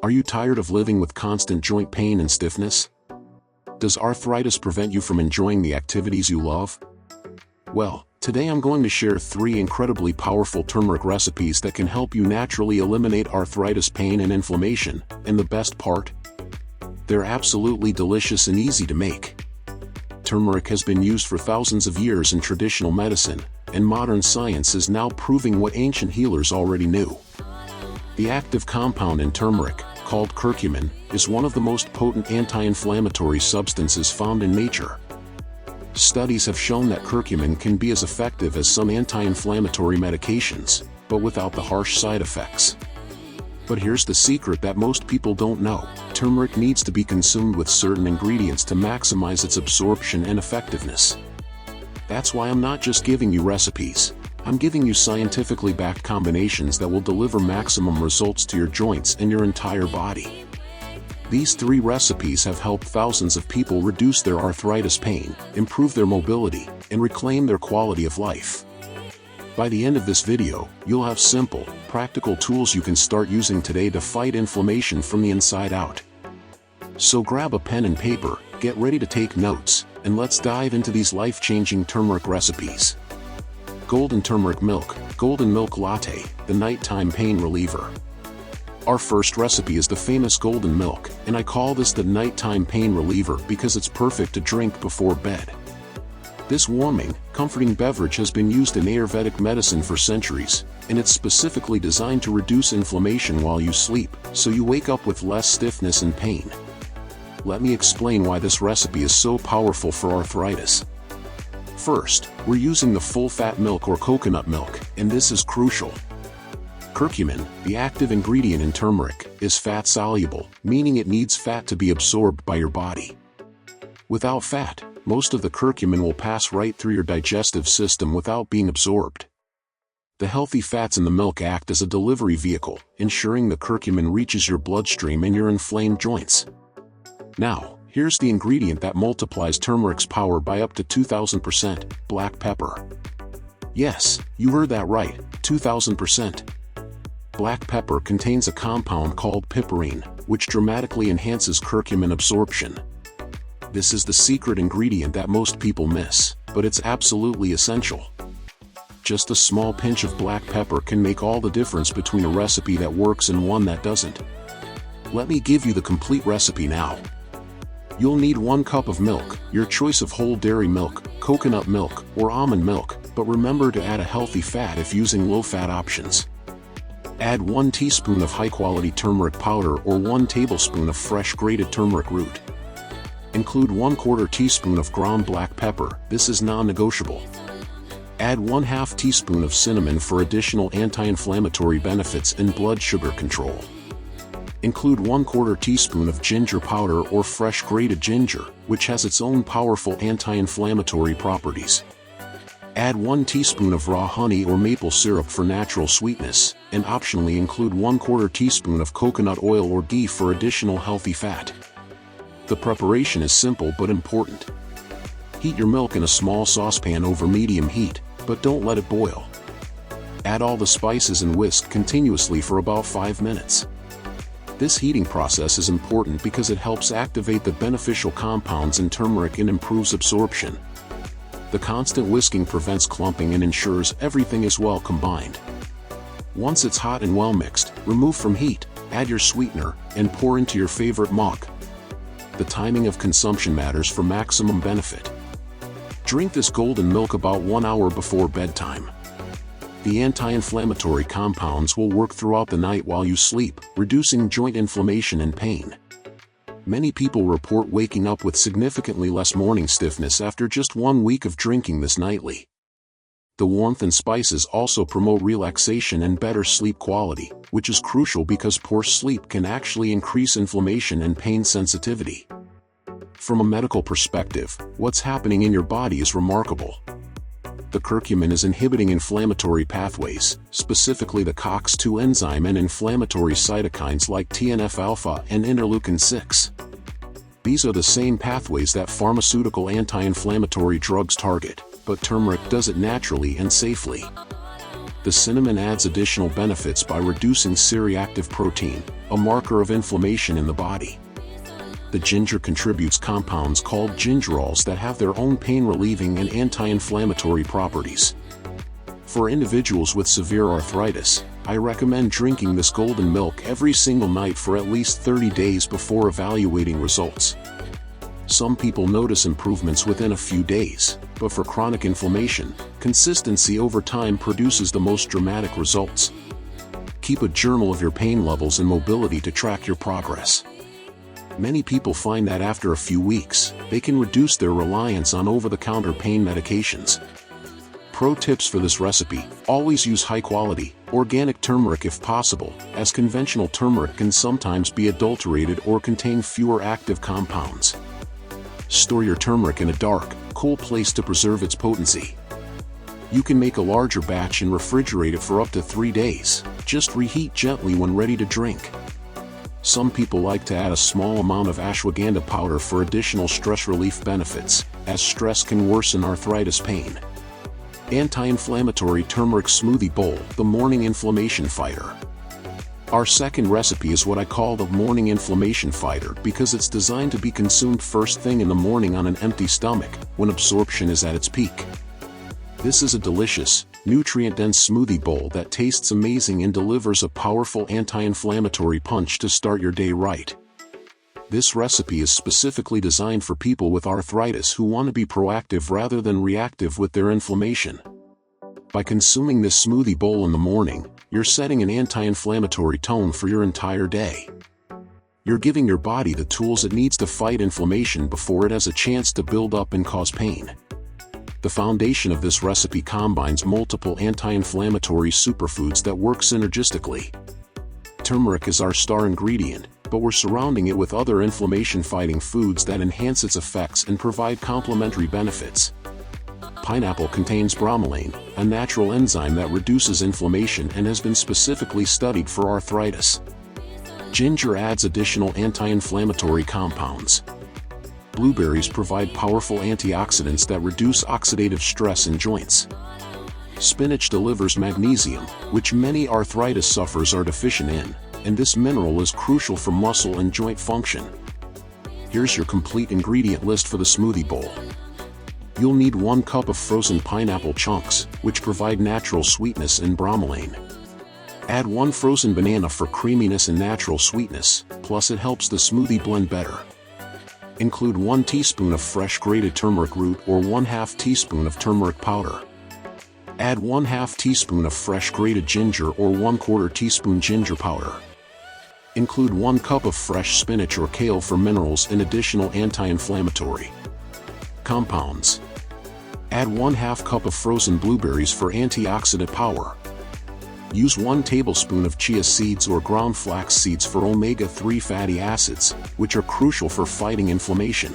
Are you tired of living with constant joint pain and stiffness? Does arthritis prevent you from enjoying the activities you love? Well, today I'm going to share 3 incredibly powerful turmeric recipes that can help you naturally eliminate arthritis pain and inflammation, and the best part? They're absolutely delicious and easy to make. Turmeric has been used for thousands of years in traditional medicine, and modern science is now proving what ancient healers already knew. The active compound in turmeric, called curcumin, is one of the most potent anti-inflammatory substances found in nature. Studies have shown that curcumin can be as effective as some anti-inflammatory medications, but without the harsh side effects. But here's the secret that most people don't know: turmeric needs to be consumed with certain ingredients to maximize its absorption and effectiveness. That's why I'm not just giving you recipes. I'm giving you scientifically backed combinations that will deliver maximum results to your joints and your entire body. These 3 recipes have helped thousands of people reduce their arthritis pain, improve their mobility, and reclaim their quality of life. By the end of this video, you'll have simple, practical tools you can start using today to fight inflammation from the inside out. So grab a pen and paper, get ready to take notes, and let's dive into these life-changing turmeric recipes. Golden turmeric milk, golden milk latte, the nighttime pain reliever. Our first recipe is the famous golden milk, and I call this the nighttime pain reliever because it's perfect to drink before bed. This warming, comforting beverage has been used in Ayurvedic medicine for centuries, and it's specifically designed to reduce inflammation while you sleep, so you wake up with less stiffness and pain. Let me explain why this recipe is so powerful for arthritis. First, we're using the full-fat milk or coconut milk, and this is crucial. Curcumin, the active ingredient in turmeric, is fat-soluble, meaning it needs fat to be absorbed by your body. Without fat, most of the curcumin will pass right through your digestive system without being absorbed. The healthy fats in the milk act as a delivery vehicle, ensuring the curcumin reaches your bloodstream and your inflamed joints. Now, here's the ingredient that multiplies turmeric's power by up to 2000%, black pepper. Yes, you heard that right, 2000%. Black pepper contains a compound called piperine, which dramatically enhances curcumin absorption. This is the secret ingredient that most people miss, but it's absolutely essential. Just a small pinch of black pepper can make all the difference between a recipe that works and one that doesn't. Let me give you the complete recipe now. You'll need 1 cup of milk, your choice of whole dairy milk, coconut milk, or almond milk, but remember to add a healthy fat if using low-fat options. Add 1 teaspoon of high-quality turmeric powder or 1 tablespoon of fresh grated turmeric root. Include 1/4 teaspoon of ground black pepper, this is non-negotiable. Add 1/2 teaspoon of cinnamon for additional anti-inflammatory benefits and blood sugar control. Include 1/4 teaspoon of ginger powder or fresh grated ginger, which has its own powerful anti-inflammatory properties. Add 1 teaspoon of raw honey or maple syrup for natural sweetness, and optionally include 1/4 teaspoon of coconut oil or ghee for additional healthy fat. The preparation is simple but important. Heat your milk in a small saucepan over medium heat, but don't let it boil. Add all the spices and whisk continuously for about 5 minutes. This heating process is important because it helps activate the beneficial compounds in turmeric and improves absorption. The constant whisking prevents clumping and ensures everything is well combined. Once it's hot and well mixed, remove from heat, add your sweetener, and pour into your favorite mug. The timing of consumption matters for maximum benefit. Drink this golden milk about 1 hour before bedtime. The anti-inflammatory compounds will work throughout the night while you sleep, reducing joint inflammation and pain. Many people report waking up with significantly less morning stiffness after just 1 week of drinking this nightly. The warmth and spices also promote relaxation and better sleep quality, which is crucial because poor sleep can actually increase inflammation and pain sensitivity. From a medical perspective, what's happening in your body is remarkable. The curcumin is inhibiting inflammatory pathways, specifically the COX-2 enzyme and inflammatory cytokines like TNF-alpha and interleukin-6. These are the same pathways that pharmaceutical anti-inflammatory drugs target, but turmeric does it naturally and safely. The cinnamon adds additional benefits by reducing C-reactive protein, a marker of inflammation in the body. The ginger contributes compounds called gingerols that have their own pain-relieving and anti-inflammatory properties. For individuals with severe arthritis, I recommend drinking this golden milk every single night for at least 30 days before evaluating results. Some people notice improvements within a few days, but for chronic inflammation, consistency over time produces the most dramatic results. Keep a journal of your pain levels and mobility to track your progress. Many people find that after a few weeks, they can reduce their reliance on over-the-counter pain medications. Pro tips for this recipe: always use high-quality, organic turmeric if possible, as conventional turmeric can sometimes be adulterated or contain fewer active compounds. Store your turmeric in a dark, cool place to preserve its potency. You can make a larger batch and refrigerate it for up to 3 days. Just reheat gently when ready to drink. Some people like to add a small amount of ashwagandha powder for additional stress relief benefits, as stress can worsen arthritis pain. Anti-inflammatory turmeric smoothie bowl, the morning inflammation fighter. Our second recipe is what I call the morning inflammation fighter because it's designed to be consumed first thing in the morning on an empty stomach, when absorption is at its peak. This is a delicious, nutrient-dense smoothie bowl that tastes amazing and delivers a powerful anti-inflammatory punch to start your day right. This recipe is specifically designed for people with arthritis who want to be proactive rather than reactive with their inflammation. By consuming this smoothie bowl in the morning, you're setting an anti-inflammatory tone for your entire day. You're giving your body the tools it needs to fight inflammation before it has a chance to build up and cause pain. The foundation of this recipe combines multiple anti-inflammatory superfoods that work synergistically. Turmeric is our star ingredient, but we're surrounding it with other inflammation-fighting foods that enhance its effects and provide complementary benefits. Pineapple contains bromelain, a natural enzyme that reduces inflammation and has been specifically studied for arthritis. Ginger adds additional anti-inflammatory compounds. Blueberries provide powerful antioxidants that reduce oxidative stress in joints. Spinach delivers magnesium, which many arthritis sufferers are deficient in, and this mineral is crucial for muscle and joint function. Here's your complete ingredient list for the smoothie bowl. You'll need 1 cup of frozen pineapple chunks, which provide natural sweetness and bromelain. Add 1 frozen banana for creaminess and natural sweetness, plus it helps the smoothie blend better. Include 1 teaspoon of fresh grated turmeric root or 1/2 teaspoon of turmeric powder. Add 1/2 teaspoon of fresh grated ginger or 1/4 teaspoon ginger powder. Include 1 cup of fresh spinach or kale for minerals and additional anti-inflammatory compounds. Add 1/2 cup of frozen blueberries for antioxidant power. Use 1 tablespoon of chia seeds or ground flax seeds for omega-3 fatty acids, which are crucial for fighting inflammation.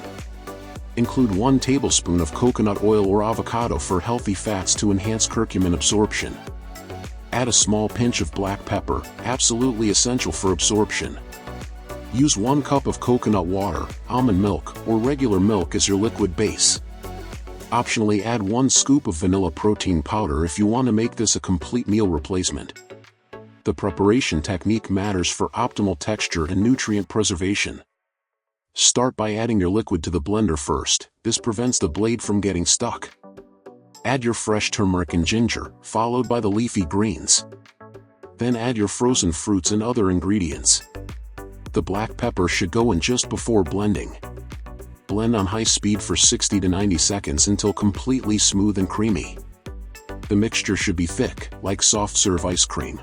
Include 1 tablespoon of coconut oil or avocado for healthy fats to enhance curcumin absorption. Add a small pinch of black pepper, absolutely essential for absorption. Use 1 cup of coconut water, almond milk, or regular milk as your liquid base. Optionally add 1 scoop of vanilla protein powder if you want to make this a complete meal replacement. The preparation technique matters for optimal texture and nutrient preservation. Start by adding your liquid to the blender first. This prevents the blade from getting stuck. Add your fresh turmeric and ginger, followed by the leafy greens. Then add your frozen fruits and other ingredients. The black pepper should go in just before blending. Blend on high speed for 60 to 90 seconds until completely smooth and creamy. The mixture should be thick, like soft serve ice cream.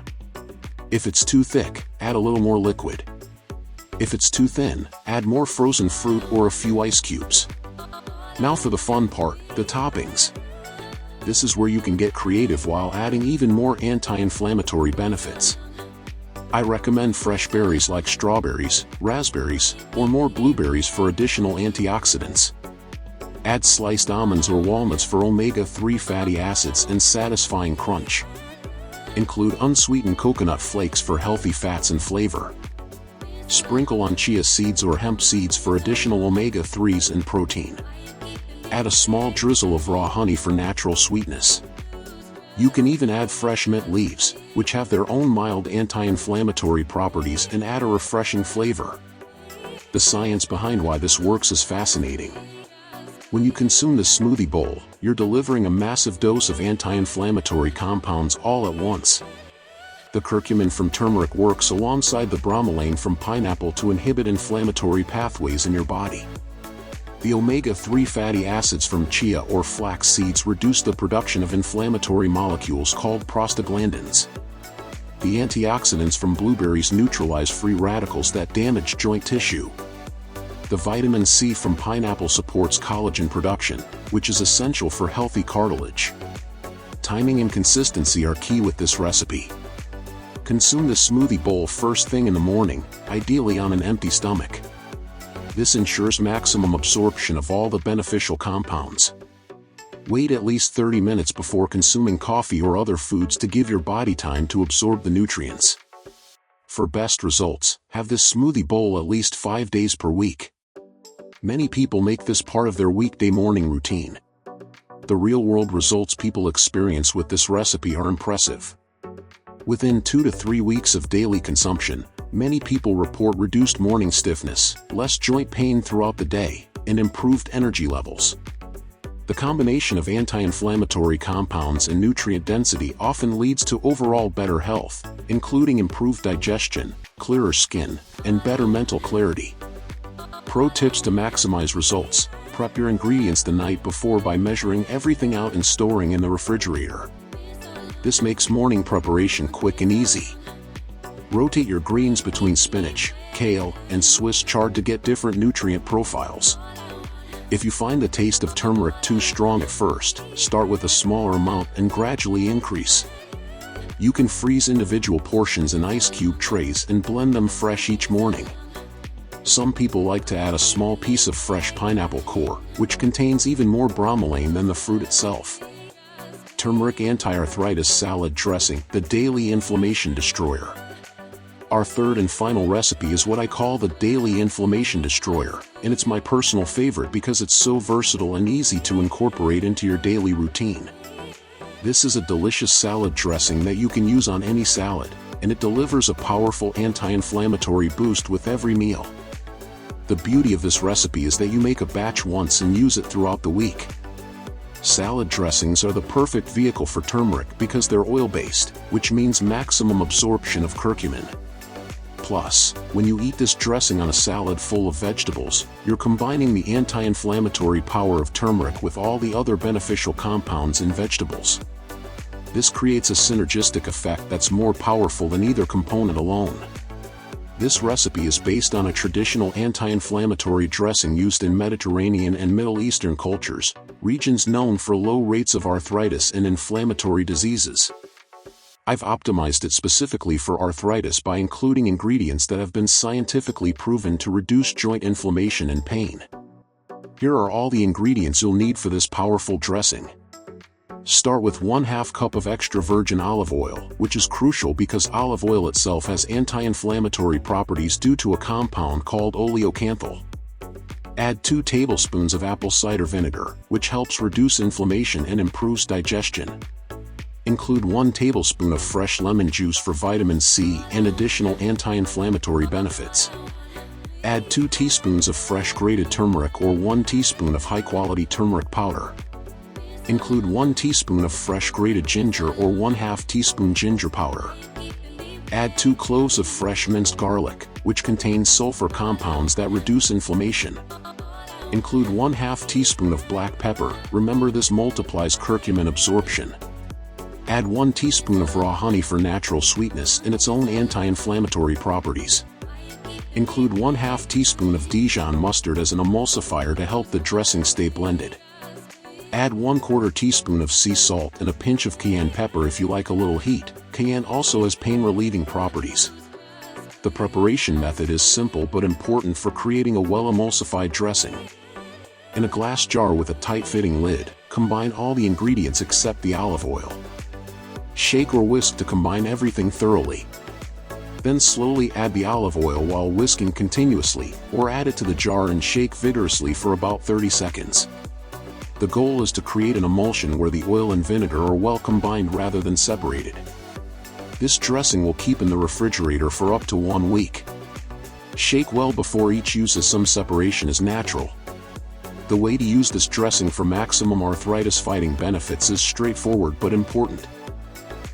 If it's too thick, add a little more liquid. If it's too thin, add more frozen fruit or a few ice cubes. Now for the fun part, the toppings. This is where you can get creative while adding even more anti-inflammatory benefits. I recommend fresh berries like strawberries, raspberries, or more blueberries for additional antioxidants. Add sliced almonds or walnuts for omega-3 fatty acids and satisfying crunch. Include unsweetened coconut flakes for healthy fats and flavor. Sprinkle on chia seeds or hemp seeds for additional omega-3s and protein. Add a small drizzle of raw honey for natural sweetness. You can even add fresh mint leaves, which have their own mild anti-inflammatory properties and add a refreshing flavor. The science behind why this works is fascinating. When you consume the smoothie bowl, you're delivering a massive dose of anti-inflammatory compounds all at once. The curcumin from turmeric works alongside the bromelain from pineapple to inhibit inflammatory pathways in your body. The omega-3 fatty acids from chia or flax seeds reduce the production of inflammatory molecules called prostaglandins. The antioxidants from blueberries neutralize free radicals that damage joint tissue. The vitamin C from pineapple supports collagen production, which is essential for healthy cartilage. Timing and consistency are key with this recipe. Consume the smoothie bowl first thing in the morning, ideally on an empty stomach. This ensures maximum absorption of all the beneficial compounds. Wait at least 30 minutes before consuming coffee or other foods to give your body time to absorb the nutrients. For best results, have this smoothie bowl at least 5 days per week. Many people make this part of their weekday morning routine. The real-world results people experience with this recipe are impressive. Within 2 to 3 weeks of daily consumption, many people report reduced morning stiffness, less joint pain throughout the day, and improved energy levels. The combination of anti-inflammatory compounds and nutrient density often leads to overall better health, including improved digestion, clearer skin, and better mental clarity. Pro tips to maximize results: prep your ingredients the night before by measuring everything out and storing in the refrigerator. This makes morning preparation quick and easy. Rotate your greens between spinach, kale, and Swiss chard to get different nutrient profiles. If you find the taste of turmeric too strong at first, start with a smaller amount and gradually increase. You can freeze individual portions in ice cube trays and blend them fresh each morning. Some people like to add a small piece of fresh pineapple core, which contains even more bromelain than the fruit itself. Turmeric Anti-Arthritis Salad Dressing, the Daily Inflammation Destroyer. Our third and final recipe is what I call the Daily Inflammation Destroyer, and it's my personal favorite because it's so versatile and easy to incorporate into your daily routine. This is a delicious salad dressing that you can use on any salad, and it delivers a powerful anti-inflammatory boost with every meal. The beauty of this recipe is that you make a batch once and use it throughout the week. Salad dressings are the perfect vehicle for turmeric because they're oil-based, which means maximum absorption of curcumin. Plus, when you eat this dressing on a salad full of vegetables, you're combining the anti-inflammatory power of turmeric with all the other beneficial compounds in vegetables. This creates a synergistic effect that's more powerful than either component alone. This recipe is based on a traditional anti-inflammatory dressing used in Mediterranean and Middle Eastern cultures, regions known for low rates of arthritis and inflammatory diseases. I've optimized it specifically for arthritis by including ingredients that have been scientifically proven to reduce joint inflammation and pain. Here are all the ingredients you'll need for this powerful dressing. Start with 1/2 cup of extra virgin olive oil, which is crucial because olive oil itself has anti-inflammatory properties due to a compound called oleocanthal. Add 2 tablespoons of apple cider vinegar, which helps reduce inflammation and improves digestion. Include 1 tablespoon of fresh lemon juice for vitamin C and additional anti-inflammatory benefits. Add 2 teaspoons of fresh grated turmeric or 1 teaspoon of high-quality turmeric powder. Include 1 teaspoon of fresh grated ginger or 1/2 teaspoon ginger powder. Add 2 cloves of fresh minced garlic, which contains sulfur compounds that reduce inflammation. Include 1/2 teaspoon of black pepper, remember this multiplies curcumin absorption. Add 1 teaspoon of raw honey for natural sweetness and its own anti-inflammatory properties. Include 1/2 teaspoon of Dijon mustard as an emulsifier to help the dressing stay blended. Add 1/4 teaspoon of sea salt and a pinch of cayenne pepper if you like a little heat. Cayenne also has pain-relieving properties. The preparation method is simple but important for creating a well-emulsified dressing. In a glass jar with a tight-fitting lid, combine all the ingredients except the olive oil. Shake or whisk to combine everything thoroughly. Then slowly add the olive oil while whisking continuously, or add it to the jar and shake vigorously for about 30 seconds. The goal is to create an emulsion where the oil and vinegar are well combined rather than separated. This dressing will keep in the refrigerator for up to 1 week. Shake well before each use as some separation is natural. The way to use this dressing for maximum arthritis-fighting benefits is straightforward but important.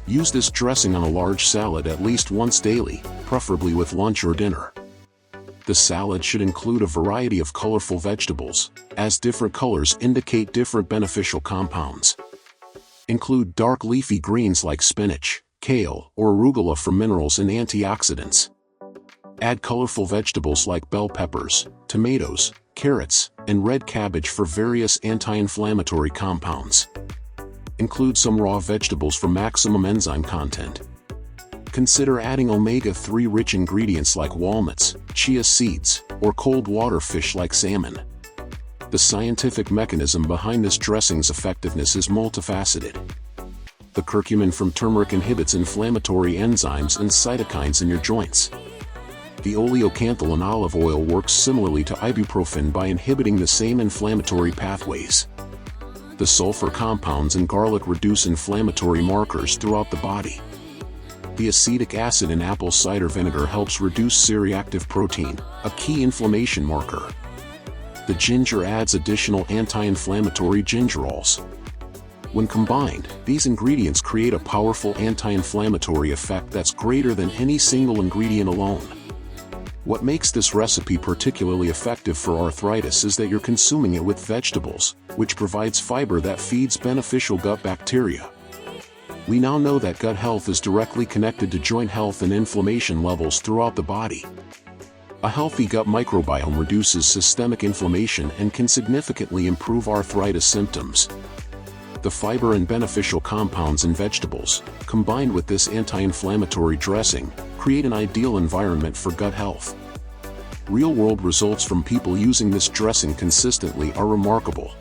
Use this dressing on a large salad at least once daily, preferably with lunch or dinner. The salad should include a variety of colorful vegetables, as different colors indicate different beneficial compounds. Include dark leafy greens like spinach, kale, or arugula for minerals and antioxidants. Add colorful vegetables like bell peppers, tomatoes, carrots, and red cabbage for various anti-inflammatory compounds. Include some raw vegetables for maximum enzyme content. Consider adding omega-3 rich ingredients like walnuts, chia seeds, or cold water fish like salmon. The scientific mechanism behind this dressing's effectiveness is multifaceted. The curcumin from turmeric inhibits inflammatory enzymes and cytokines in your joints. The oleocanthal in olive oil works similarly to ibuprofen by inhibiting the same inflammatory pathways. The sulfur compounds in garlic reduce inflammatory markers throughout the body. The acetic acid in apple cider vinegar helps reduce C-reactive protein, a key inflammation marker. The ginger adds additional anti-inflammatory gingerols. When combined, these ingredients create a powerful anti-inflammatory effect that's greater than any single ingredient alone. What makes this recipe particularly effective for arthritis is that you're consuming it with vegetables, which provides fiber that feeds beneficial gut bacteria. We now know that gut health is directly connected to joint health and inflammation levels throughout the body. A healthy gut microbiome reduces systemic inflammation and can significantly improve arthritis symptoms. The fiber and beneficial compounds in vegetables, combined with this anti-inflammatory dressing, create an ideal environment for gut health. Real-world results from people using this dressing consistently are remarkable.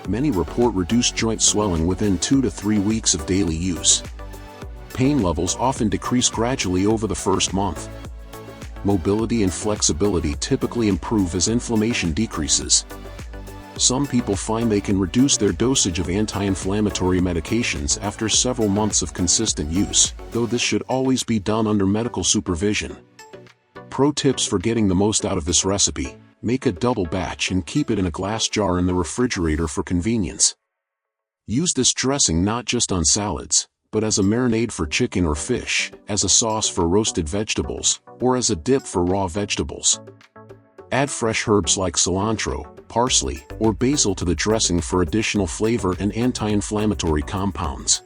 Many report reduced joint swelling within 2 to 3 weeks of daily use. Pain levels often decrease gradually over the first month. Mobility and flexibility typically improve as inflammation decreases. Some people find they can reduce their dosage of anti-inflammatory medications after several months of consistent use, though this should always be done under medical supervision. Pro tips for getting the most out of this recipe: make a double batch and keep it in a glass jar in the refrigerator for convenience. Use this dressing not just on salads, but as a marinade for chicken or fish, as a sauce for roasted vegetables, or as a dip for raw vegetables. Add fresh herbs like cilantro, parsley, or basil to the dressing for additional flavor and anti-inflammatory compounds.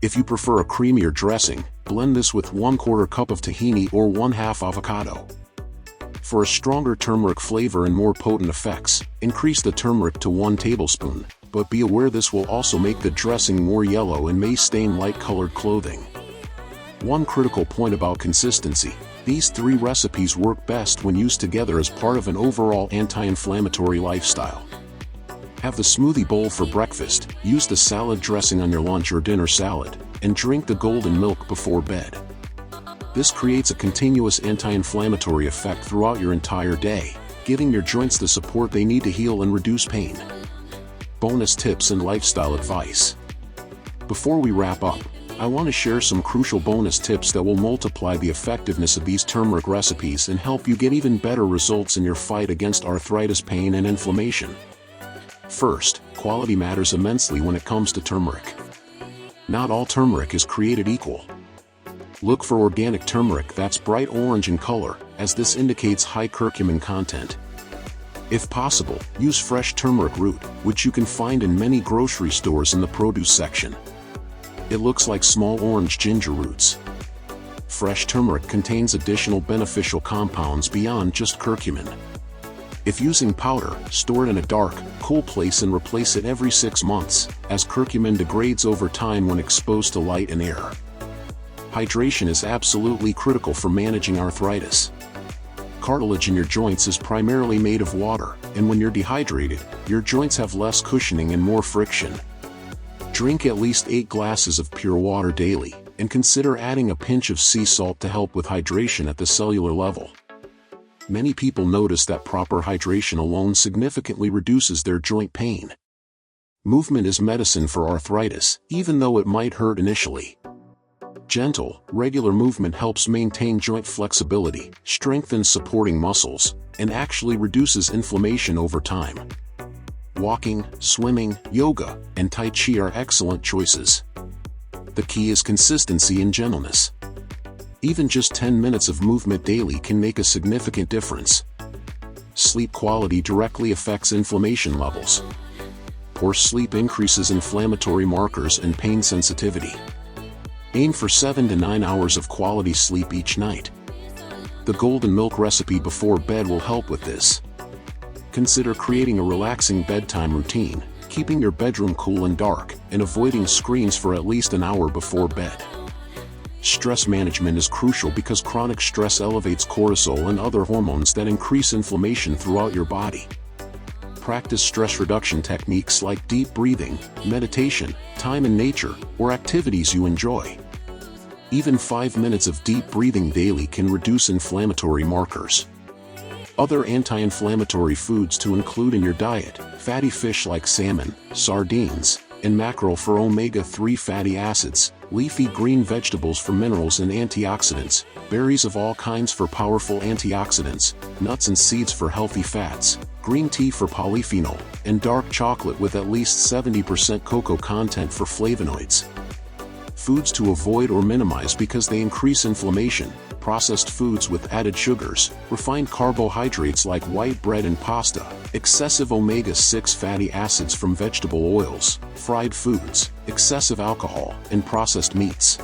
If you prefer a creamier dressing, blend this with 1/4 cup of tahini or 1/2 avocado. For a stronger turmeric flavor and more potent effects, increase the turmeric to 1 tablespoon, but be aware this will also make the dressing more yellow and may stain light-colored clothing. One critical point about consistency: these 3 recipes work best when used together as part of an overall anti-inflammatory lifestyle. Have the smoothie bowl for breakfast, use the salad dressing on your lunch or dinner salad, and drink the golden milk before bed. This creates a continuous anti-inflammatory effect throughout your entire day, giving your joints the support they need to heal and reduce pain. Bonus tips and lifestyle advice. Before we wrap up, I want to share some crucial bonus tips that will multiply the effectiveness of these turmeric recipes and help you get even better results in your fight against arthritis pain and inflammation. First, quality matters immensely when it comes to turmeric. Not all turmeric is created equal. Look for organic turmeric that's bright orange in color, as this indicates high curcumin content. If possible, use fresh turmeric root, which you can find in many grocery stores in the produce section. It looks like small orange ginger roots. Fresh turmeric contains additional beneficial compounds beyond just curcumin. If using powder, store it in a dark, cool place and replace it every 6 months, as curcumin degrades over time when exposed to light and air. Hydration is absolutely critical for managing arthritis. Cartilage in your joints is primarily made of water, and when you're dehydrated, your joints have less cushioning and more friction. Drink at least 8 glasses of pure water daily, and consider adding a pinch of sea salt to help with hydration at the cellular level. Many people notice that proper hydration alone significantly reduces their joint pain. Movement is medicine for arthritis, even though it might hurt initially. Gentle, regular movement helps maintain joint flexibility, strengthens supporting muscles, and actually reduces inflammation over time. Walking, swimming, yoga, and Tai Chi are excellent choices. The key is consistency and gentleness. Even just 10 minutes of movement daily can make a significant difference. Sleep quality directly affects inflammation levels. Poor sleep increases inflammatory markers and pain sensitivity. Aim for 7 to 9 hours of quality sleep each night. The golden milk recipe before bed will help with this. Consider creating a relaxing bedtime routine, keeping your bedroom cool and dark, and avoiding screens for at least an hour before bed. Stress management is crucial because chronic stress elevates cortisol and other hormones that increase inflammation throughout your body. Practice stress reduction techniques like deep breathing, meditation, time in nature, or activities you enjoy. Even 5 minutes of deep breathing daily can reduce inflammatory markers. Other anti-inflammatory foods to include in your diet: fatty fish like salmon, sardines, and mackerel for omega-3 fatty acids, leafy green vegetables for minerals and antioxidants, berries of all kinds for powerful antioxidants, nuts and seeds for healthy fats, green tea for polyphenol, and dark chocolate with at least 70% cocoa content for flavonoids. Foods to avoid or minimize because they increase inflammation: processed foods with added sugars, refined carbohydrates like white bread and pasta, excessive omega-6 fatty acids from vegetable oils, fried foods, excessive alcohol, and processed meats.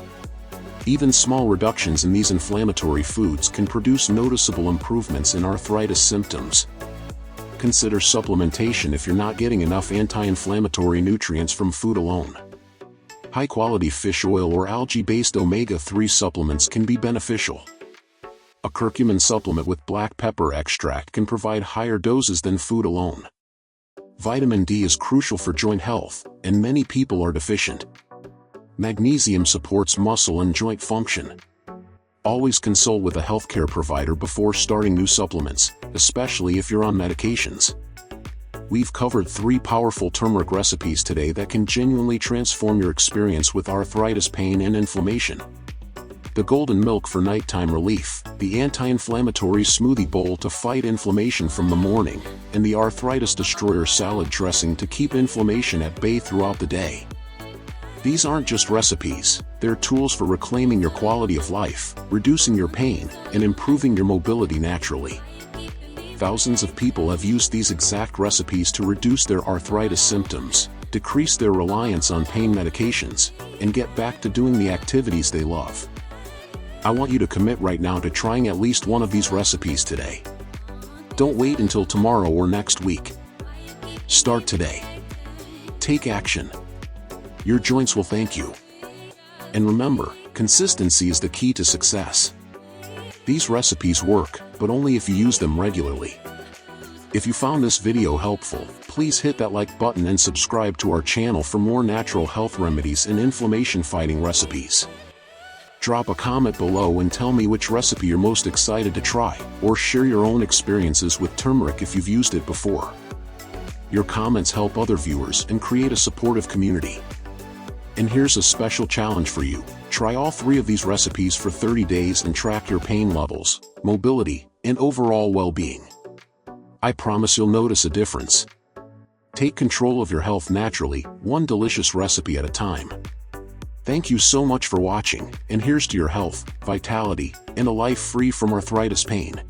Even small reductions in these inflammatory foods can produce noticeable improvements in arthritis symptoms. Consider supplementation if you're not getting enough anti-inflammatory nutrients from food alone. High-quality fish oil or algae-based omega-3 supplements can be beneficial. A curcumin supplement with black pepper extract can provide higher doses than food alone. Vitamin D is crucial for joint health, and many people are deficient. Magnesium supports muscle and joint function. Always consult with a healthcare provider before starting new supplements, especially if you're on medications. We've covered 3 powerful turmeric recipes today that can genuinely transform your experience with arthritis pain and inflammation. The golden milk for nighttime relief, the anti-inflammatory smoothie bowl to fight inflammation from the morning, and the arthritis destroyer salad dressing to keep inflammation at bay throughout the day. These aren't just recipes, they're tools for reclaiming your quality of life, reducing your pain, and improving your mobility naturally. Thousands of people have used these exact recipes to reduce their arthritis symptoms, decrease their reliance on pain medications, and get back to doing the activities they love. I want you to commit right now to trying at least one of these recipes today. Don't wait until tomorrow or next week. Start today. Take action. Your joints will thank you. And remember, consistency is the key to success. These recipes work, but only if you use them regularly. If you found this video helpful, please hit that like button and subscribe to our channel for more natural health remedies and inflammation-fighting recipes. Drop a comment below and tell me which recipe you're most excited to try, or share your own experiences with turmeric if you've used it before. Your comments help other viewers and create a supportive community. And here's a special challenge for you. Try all 3 of these recipes for 30 days and track your pain levels, mobility, and overall well-being. I promise you'll notice a difference. Take control of your health naturally, one delicious recipe at a time. Thank you so much for watching, and here's to your health, vitality, and a life free from arthritis pain.